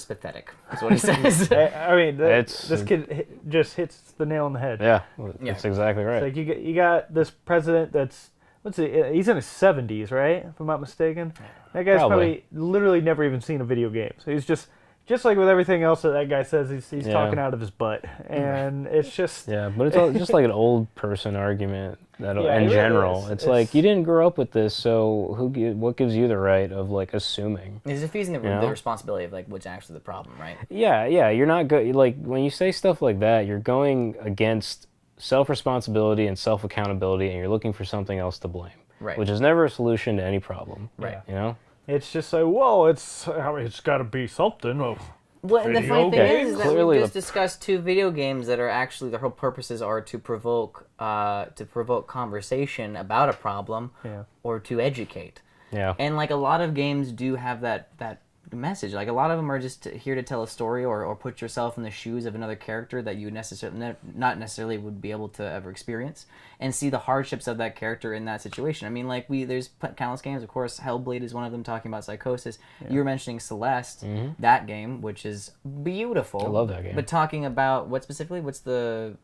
pathetic," is what he says. I mean, this kid just hits the nail on the head. Yeah, that's exactly right. It's like you got this president that's, he's in his 70s, right? If I'm not mistaken. That guy's probably literally never even seen a video game. So he's just like with everything else that guy says, he's talking out of his butt, and it's just but it's all just like an old person argument in general. Really it's like you didn't grow up with this, so what gives you the right of like assuming? It's diffusing the responsibility of like what's actually the problem, right? Yeah, you're not like when you say stuff like that, you're going against self-responsibility and self-accountability, and you're looking for something else to blame, right? Which is never a solution to any problem, right? It's just like, whoa, it's got to be something. Well, and the funny thing is that we just discussed two video games that are actually, their whole purposes are to provoke conversation about a problem or to educate. Yeah. And like a lot of games do have that message. Like a lot of them are just here to tell a story or put yourself in the shoes of another character that you not necessarily would be able to ever experience and see the hardships of that character in that situation. I mean, like there's countless games. Of course, Hellblade is one of them, talking about psychosis. Yeah. You were mentioning Celeste, that game, which is beautiful. I love that game. But talking about what is the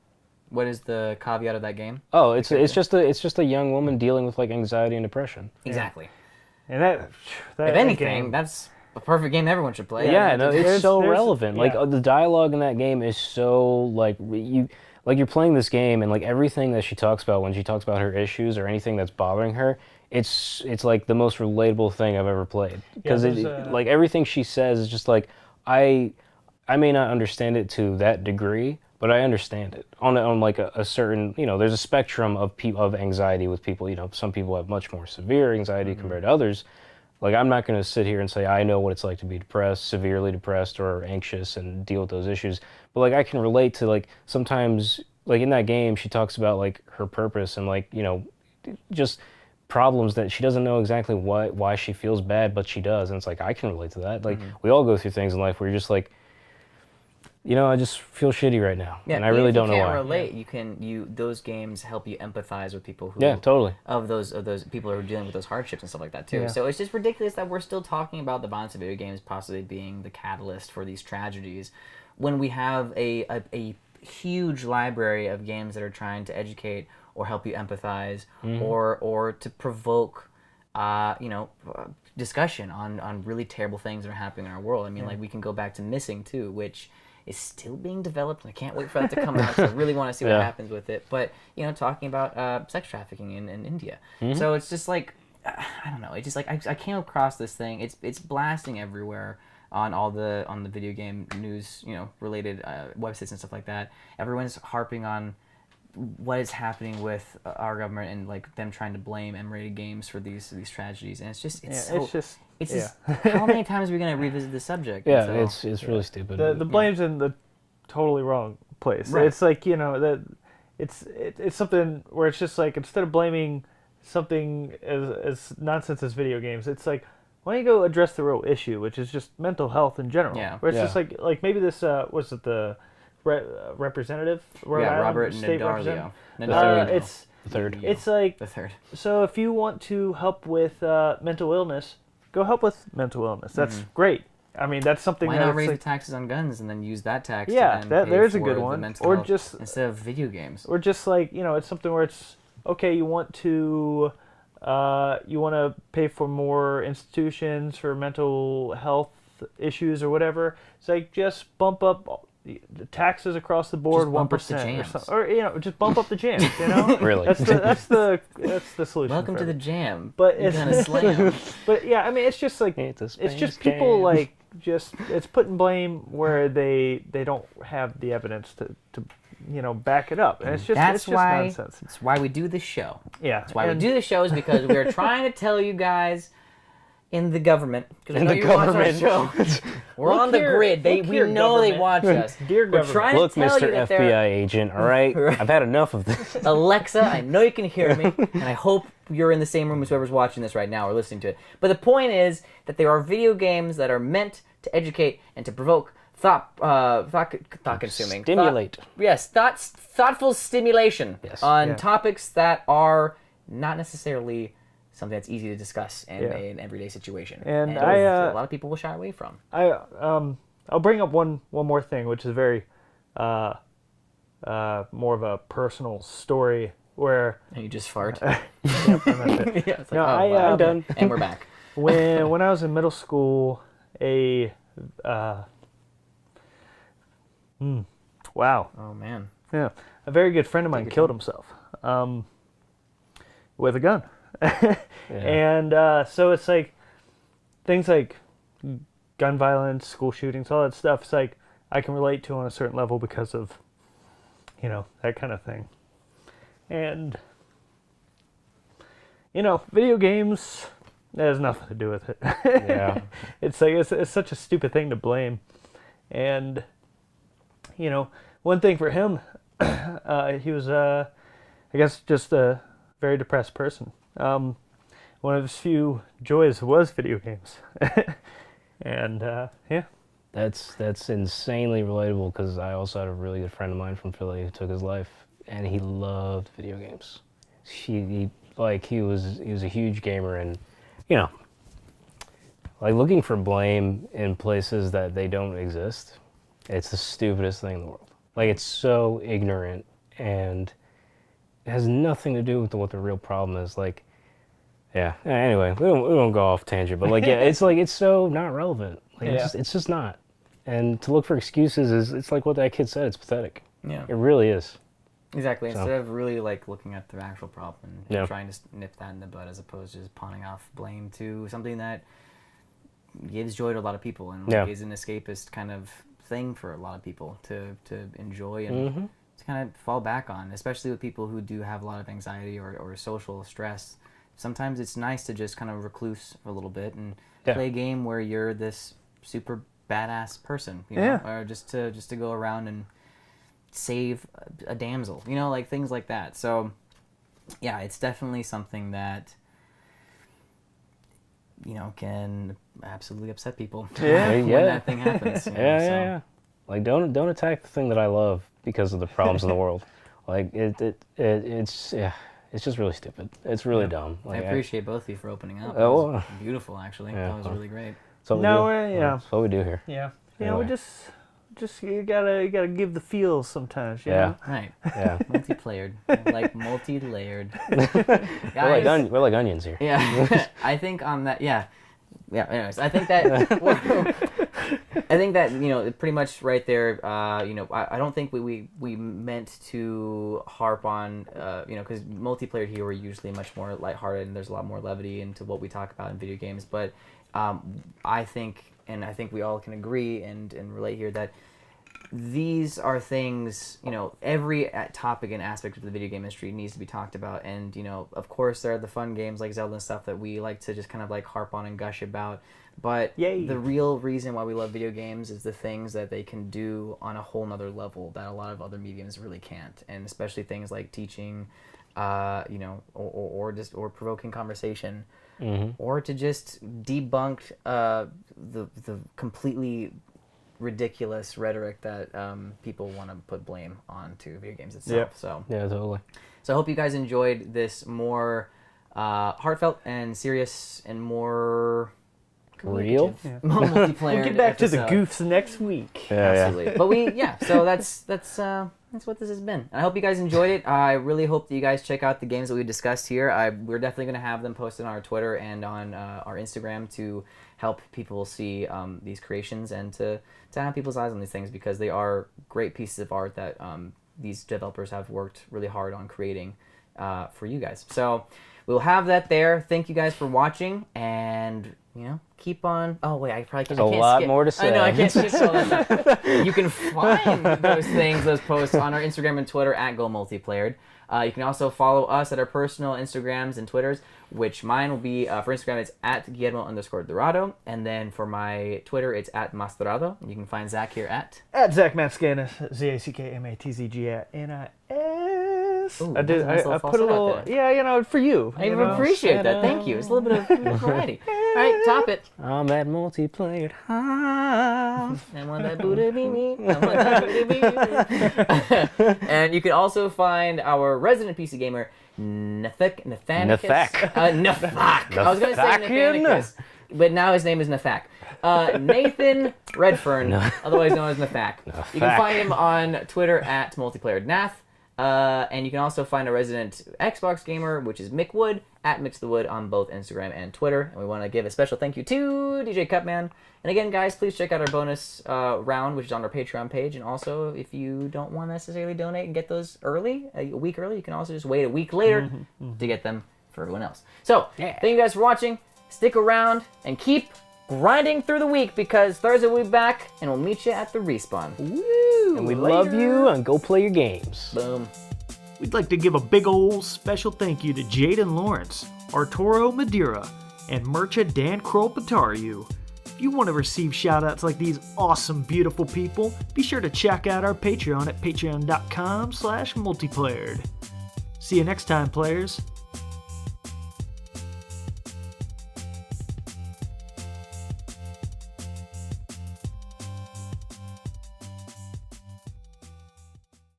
caveat of that game? Oh, it's just a young woman dealing with like anxiety and depression. Exactly. And that if anything, that's a perfect game everyone should play. Yeah, no, it's so relevant. Like the dialogue in that game is so like you're playing this game and like everything that she talks about when she talks about her issues or anything that's bothering her, it's like the most relatable thing I've ever played. Because like everything she says is just like I may not understand it to that degree, but I understand it on like a certain, there's a spectrum of anxiety with people. Some people have much more severe anxiety compared to others. Like, I'm not going to sit here and say I know what it's like to be depressed, severely depressed, or anxious and deal with those issues. But, like, I can relate to, like, sometimes, like, in that game, she talks about, like, her purpose and, like, just problems that she doesn't know exactly why she feels bad, but she does. And it's like, I can relate to that. Like, we all go through things in life where you're just like, I just feel shitty right now, and I really don't know why. If you can't relate, those games help you empathize with people who totally of those people who are dealing with those hardships and stuff like that too. Yeah. So it's just ridiculous that we're still talking about the violence of video games possibly being the catalyst for these tragedies, when we have a huge library of games that are trying to educate or help you empathize or to provoke discussion on really terrible things that are happening in our world. I mean, like we can go back to Missing too, which is still being developed, and I can't wait for that to come out. So I really want to see what happens with it. But talking about sex trafficking in India, so it's just like I don't know. It's just like I came across this thing. It's blasting everywhere on the video game news, related websites and stuff like that. Everyone's harping on what is happening with our government and like them trying to blame M-rated games for these tragedies, and it's just how many times are we going to revisit this subject? Yeah, it's really stupid. The blame's in the totally wrong place. Right. It's like that it's something where it's just like, instead of blaming something as nonsense as video games, it's like, why don't you go address the real issue, which is just mental health in general? Yeah. Where it's just like maybe this was it the representative? Robert Nazario. It's the third. It's like the third. So if you want to help with mental illness, go help with mental illness. That's great. I mean, that's something. Why not raise the taxes on guns and then use that tax? Yeah, to then pay there's for a good one. The or health just instead of video games. Or just like it's something where it's okay. You want to pay for more institutions for mental health issues or whatever. It's like, just bump up the taxes across the board 1%, or just bump up the jams. Really, that's the solution. Welcome to the jam. But it's gonna slam. But yeah, I mean, it's just like it's just people jam. Like it's putting blame where they don't have the evidence to back it up, and it's just nonsense. That's why we do this show. Yeah, that's why we do the show, is because we're trying to tell you guys in the government, because we In know the you watch our government. show. We're Look on the here, grid. look We here, know they government. watch us. Dear We're government. trying Look, to tell Mr. you that FBI agent, all right? I've had enough of this. Alexa, I know you can hear me, and I hope you're in the same room as whoever's watching this right now or listening to it. But the point is that there are video games that are meant to educate and to provoke thought-consuming. Stimulate. Thoughtful stimulation Yes. on topics that are not necessarily something that's easy to discuss in an everyday situation. And a lot of people will shy away from. I'll bring up one more thing, which is very more of a personal story where And you just fart. yep, and that's it. Yeah, it's like, No, wow. I'm done. And we're back. when I was in middle school, wow, Oh, man. yeah, a very good friend of mine killed himself with a gun. And so it's like things like gun violence, school shootings, all that stuff. It's like I can relate to on a certain level because of, that kind of thing. And, video games, that has nothing to do with it. Yeah. It's like, it's such a stupid thing to blame. And, one thing for him, he was, I guess, just a very depressed person. One of his few joys was video games. And, yeah. That's insanely relatable because I also had a really good friend of mine from Philly who took his life, and he loved video games. He was a huge gamer, and like looking for blame in places that they don't exist. It's the stupidest thing in the world. Like, it's so ignorant, and it has nothing to do with what the real problem is. Like, yeah. Anyway, we don't go off tangent, but like, yeah, it's so not relevant. Like, it's just not. And to look for excuses it's like what that kid said. It's pathetic. Yeah. It really is. Exactly. So. Instead of really looking at the actual problem and Yeah. trying to nip that in the bud, as opposed to just pawning off blame to something that gives joy to a lot of people and is an escapist kind of thing for a lot of people to enjoy and to kind of fall back on, especially with people who do have a lot of anxiety or social stress. Sometimes it's nice to just kind of recluse for a little bit and play a game where you're this super badass person, or just to go around and save a damsel, like things like that. So yeah, it's definitely something that can absolutely upset people when that thing happens. Yeah. Like, don't attack the thing that I love because of the problems in the world. Like, it's just really stupid. It's really dumb. Like, I appreciate both of you for opening up. It Oh, was beautiful, actually. That was really great. That's what we do. That's what we do here. Yeah. Anyway. We just you gotta give the feels sometimes. You Yeah. know? Right. Yeah. Multi-playered. Like multi-layered. We're like onions here. Yeah. I think on that, anyways, I think that pretty much right there, I don't think we meant to harp on, because multiplayer here are usually much more lighthearted and there's a lot more levity into what we talk about in video games. But I think we all can agree and relate here that these are things, every topic and aspect of the video game industry needs to be talked about. And, of course, there are the fun games like Zelda and stuff that we like to just kind of like harp on and gush about. But the real reason why we love video games is the things that they can do on a whole nother level that a lot of other mediums really can't. And especially things like teaching, or provoking conversation, or to just debunk the completely ridiculous rhetoric that people want to put blame onto video games itself. So yeah, totally. So I hope you guys enjoyed this more heartfelt and serious and more real multiplayer. We'll get back episode. to the goofs next week. Absolutely. But so that's what this has been. And I hope you guys enjoyed it. I really hope that you guys check out the games that we discussed here. We're definitely going to have them posted on our Twitter and on our Instagram to help people see these creations and to have people's eyes on these things, because they are great pieces of art that these developers have worked really hard on creating for you guys. So we'll have that there. Thank you guys for watching, and keep on. Oh wait, I probably can't. There's a lot more to say. I know, I can't skip all that stuff. You can find those posts on our Instagram and Twitter at GoMultiplayered. You can also follow us at our personal Instagrams and Twitters, which mine will be, for Instagram, it's at Guillermo_Dorado. And then for my Twitter, it's at Mastorado. You can find Zach here at Zach Matzganis, ZACKMATZGNIS. Ooh, I did. nice I little put a falsetto little, out there. yeah, for you. I appreciate that. Thank you. It's a little bit of variety. All right, top it. I'm at multiplayer. I want that booty be me. I want that booty be me. And you can also find our resident PC gamer, Nefak. Nefak. Nefak. I was going to say Nephanicus, but now his name is Nefak. Nathan Redfern, otherwise known as Nefak. You can find him on Twitter at multiplayernath. And you can also find a resident Xbox gamer, which is Mick Wood, at Mix the Wood on both Instagram and Twitter. And we want to give a special thank you to DJ CUTMAN. And again, guys, please check out our bonus round, which is on our Patreon page. And also, if you don't want to necessarily donate and get those early, a week early, you can also just wait a week later to get them for everyone else. So, thank you guys for watching. Stick around and keep grinding through the week, because Thursday we'll be back and we'll meet you at the respawn. Woo! And we love you, and go play your games. Boom. We'd like to give a big ol' special thank you to Jaden Lawrence, Arturo Madeira, and Murcha Dan Krolpatariu. If you want to receive shoutouts like these awesome, beautiful people, be sure to check out our Patreon at patreon.com/multiplayered. See you next time, players.